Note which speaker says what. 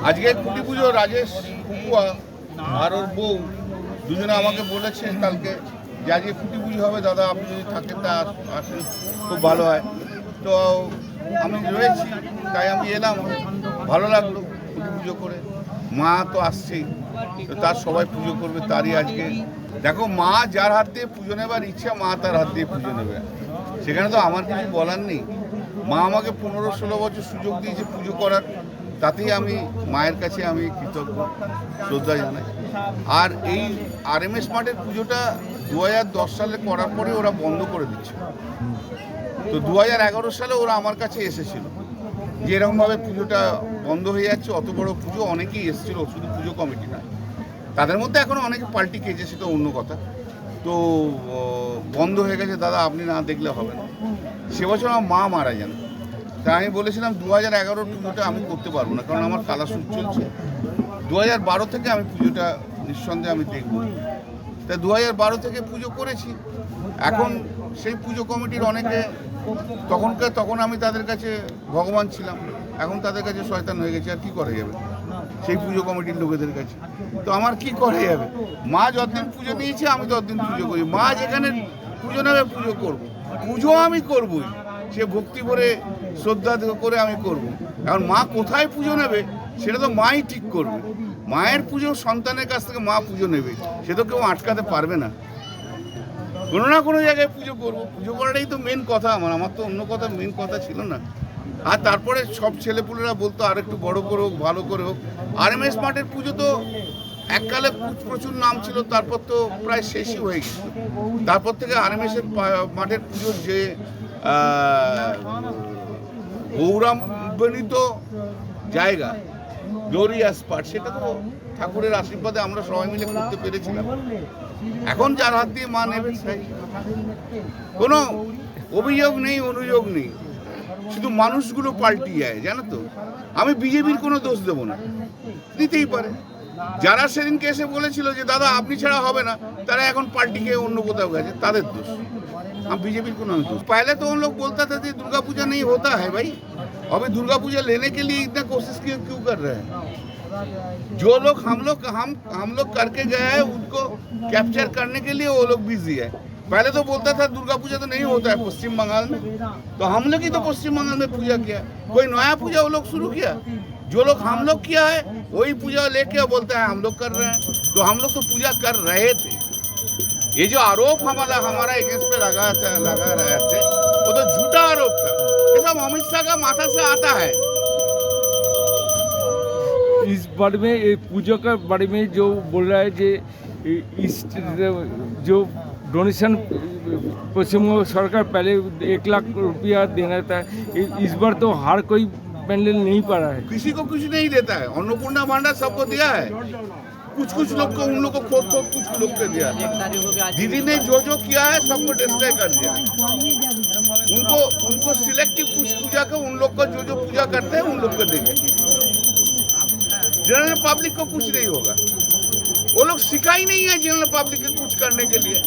Speaker 1: আজকে খুঁটি পুজো রাজেশ কুকুয়া আর ওর বউ দুজনে আমাকে বলেছে কালকে যে আজকে খুঁটি পুজো হবে, দাদা আপনি যদি থাকেন তা আসেন, খুব ভালো হয়। তো আমি রয়েছি, তাই আমি এলাম, ভালো লাগলো খুঁটি পুজো করে। মা তো আসছেই, তো তার সবাই পুজো করবে, তারই আজকে দেখো মা যার হাত দিয়ে পুজো নেবার ইচ্ছা মা তার হাত দিয়ে পুজো নেবে, সেখানে তো আমার কিছু বলার নেই। মা আমাকে 15-16 বছর সুযোগ দিয়েছে পুজো করার, তাতেই আমি মায়ের কাছে আমি কৃতজ্ঞ, শ্রদ্ধা জানাই। আর এই RMS মাঠের পুজোটা 2010 সালে করার পরে ওরা বন্ধ করে দিচ্ছে। তো 2011 সালে ওরা আমার কাছে এসেছিল যে এরকমভাবে পুজোটা বন্ধ হয়ে যাচ্ছে, অত বড় পুজো, অনেকেই এসেছিল, শুধু পুজো কমিটি নয়, তাদের মধ্যে এখনও অনেকে পাল্টি খেয়েছে, সেটা অন্য কথা। তো বন্ধ হয়ে গেছে, দাদা আপনি না দেখলে হবে না। সে বছর আমার মা মারা যান, তাই আমি বলেছিলাম 2011 পুজোটা আমি করতে পারবো না, কারণ আমার কালাসুর চলছে। 2012 থেকে আমি পুজোটা নিঃসন্দেহে আমি দেখব। তা 2012 থেকে পুজো করেছি। এখন সেই পুজো কমিটির অনেকে তখন আমি তাদের কাছে ভগবান ছিলাম, এখন তাদের কাছে শয়তান হয়ে গেছে। আর কি করা যাবে সেই পুজো কমিটির লোকেদের কাছে? তো আমার কি করা যাবে? মা যতদিন পুজো নিয়েছে আমি ততদিন পুজো করি। মা যেখানে পুজো নেবে পুজো করবো, পুজো আমি করবই, সে ভক্তি করে শ্রদ্ধা করে আমি করব। এখন মা কোথায় পুজো নেবে সেটা তো মাই ঠিক করবে। মায়ের পুজো সন্তানের কাছ থেকে মা পুজো নেবে, সে তো কেউ আটকাতে পারবে না। কোনো না কোনো জায়গায় পুজো করবো, পুজো করাটাই তো মেন কথা। আমার তো অন্য কথা মেন কথা ছিল না। আর তারপরে সব ছেলেপুলেরা বলতো আর একটু বড় করে হোক, ভালো করে হোক। RMS মাঠের পুজো তো এককালে প্রচুর নাম ছিল, তারপর তো প্রায় শেষই হয়ে গেছিল। তারপর থেকে RMS মাঠের পুজোর যে গৌরবান্বিত জায়গা, গ্লোরিয়াস পার্ট, সেটা তো ঠাকুরের আশীর্বাদে আমরা সবাই মিলে করতে পেরেছিলাম। এখন যার হাত দিয়ে মা নেবে সেই, কোনো অভিযোগ নেই, অনুযোগ নেই, শুধু মানুষগুলো পাল্টি যায়, জানো তো। আমি বিজেপির কোনো দোষ দেবো না, দিতেই পারে। যারা সেদিনকে এসে বলেছিল যে দাদা আপনি ছাড়া হবে না, তারা এখন পাল্টি খেয়ে অন্য কোথাও গেছে, তাদের দোষ। हम बीजेपी को नहीं दोष। पहले तो उन लोग बोलता था कि दुर्गा पूजा नहीं होता है भाई, अभी दुर्गा पूजा लेने के लिए इतना कोशिश क्यों कर रहे हैं? जो लोग हम लोग करके गए हैं उनको कैप्चर करने के लिए वो लोग बिजी है। पहले तो बोलता था दुर्गा पूजा तो नहीं होता है पश्चिम बंगाल में, तो हम लोग ही तो पश्चिम बंगाल में पूजा किया, कोई नया पूजा वो लोग शुरू किया? जो लोग हम लोग किया है वही पूजा लेके बोलता है हम लोग कर रहे हैं, तो हम लोग तो पूजा कर रहे थे। ये जो आरोप हमारा अगेंस्ट पे लगा रहे थे वो तो झूठा आरोप था, ये सब अमित शाह का माथा से आता है।
Speaker 2: इस बारे में पूजा के बारे में जो बोल रहा है कि इस जो डोनेशन पश्चिम सरकार पहले 1 लाख रुपया देना था, इस बार तो हर कोई पैंडल नहीं पा रहा है,
Speaker 1: किसी को कुछ नहीं देता है। अन्नपूर्णा भंडार सबको दिया है, कुछ लोग को, उन लोग को खोद कुछ लोग को दिया। दीदी ने जो किया है सबको डिस्ट्रॉय कर दिया। उनको सिलेक्टिव कुछ पूजा का, उन लोग को जो पूजा करते हैं उन लोग को देंगे, जनरल पब्लिक को कुछ नहीं होगा। वो लोग सिखा ही नहीं है जनरल पब्लिक को कुछ करने के लिए।